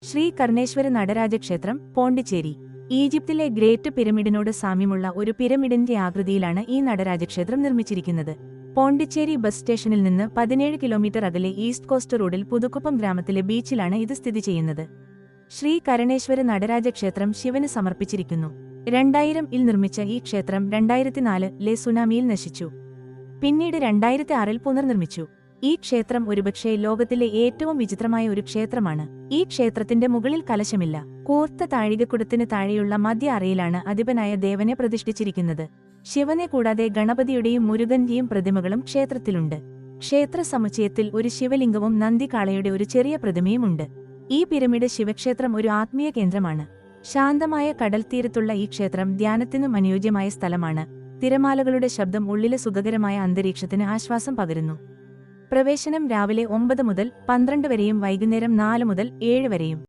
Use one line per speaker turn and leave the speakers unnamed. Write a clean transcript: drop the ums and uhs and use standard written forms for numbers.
ശ്രീ കർണേശ്വര നടരാജക്ഷേത്രം, പോണ്ടിച്ചേരി. ഈജിപ്തിലെ ഗ്രേറ്റ് പിരമിഡിനോട് സാമ്യമുള്ള ഒരു പിരമിഡിന്റെ ആകൃതിയിലാണ് ഈ നടരാജക്ഷേത്രം നിർമ്മിച്ചിരിക്കുന്നത്. പോണ്ടിച്ചേരി ബസ് സ്റ്റേഷനിൽ നിന്ന് 17 കിലോമീറ്റർ അകലെ ഈസ്റ്റ് കോസ്റ്റ് റോഡിൽ പുതുക്കുപ്പം ഗ്രാമത്തിലെ ബീച്ചിലാണ് ഇത് സ്ഥിതി ചെയ്യുന്നത്. ശ്രീ കരണേശ്വര നടരാജക്ഷേത്രം ശിവന് സമർപ്പിച്ചിരിക്കുന്നു. 2000-ൽ നിർമ്മിച്ച ഈ ക്ഷേത്രം 2004-ലെ സുനാമിയിൽ നശിച്ചു. പിന്നീട് 2006-ൽ പുനർനിർമ്മിച്ചു. ഈ ക്ഷേത്രം ഒരുപക്ഷേ ലോകത്തിലെ ഏറ്റവും വിചിത്രമായ ഒരു ക്ഷേത്രമാണ്. ഈ ക്ഷേത്രത്തിന്റെ മുകളിൽ കലശമില്ല. കൂർത്ത താഴികക്കുടത്തിന് താഴെയുള്ള മധ്യ അറയിലാണ് അധിപനായ ദേവനെ പ്രതിഷ്ഠിച്ചിരിക്കുന്നത്. ശിവനെ കൂടാതെ ഗണപതിയുടെയും മുരുകന്റെയും പ്രതിമകളും ക്ഷേത്രത്തിലുണ്ട്. ക്ഷേത്ര സമുച്ചയത്തിൽ ഒരു ശിവലിംഗവും നന്ദികാളയുടെ ഒരു ചെറിയ പ്രതിമയുമുണ്ട്. ഈ പിരമിഡ് ശിവക്ഷേത്രം ഒരു ആത്മീയ കേന്ദ്രമാണ്. ശാന്തമായ കടൽത്തീരത്തുള്ള ഈ ക്ഷേത്രം ധ്യാനത്തിനും അനുയോജ്യമായ സ്ഥലമാണ്. തിരമാലകളുടെ ശബ്ദം ഉള്ളിലെ സുഖകരമായ അന്തരീക്ഷത്തിന് ആശ്വാസം പകരുന്നു. പ്രവേശനം രാവിലെ 9 മുതൽ 12 വരെയും വൈകുന്നേരം 4 മുതൽ 7 വരെയും.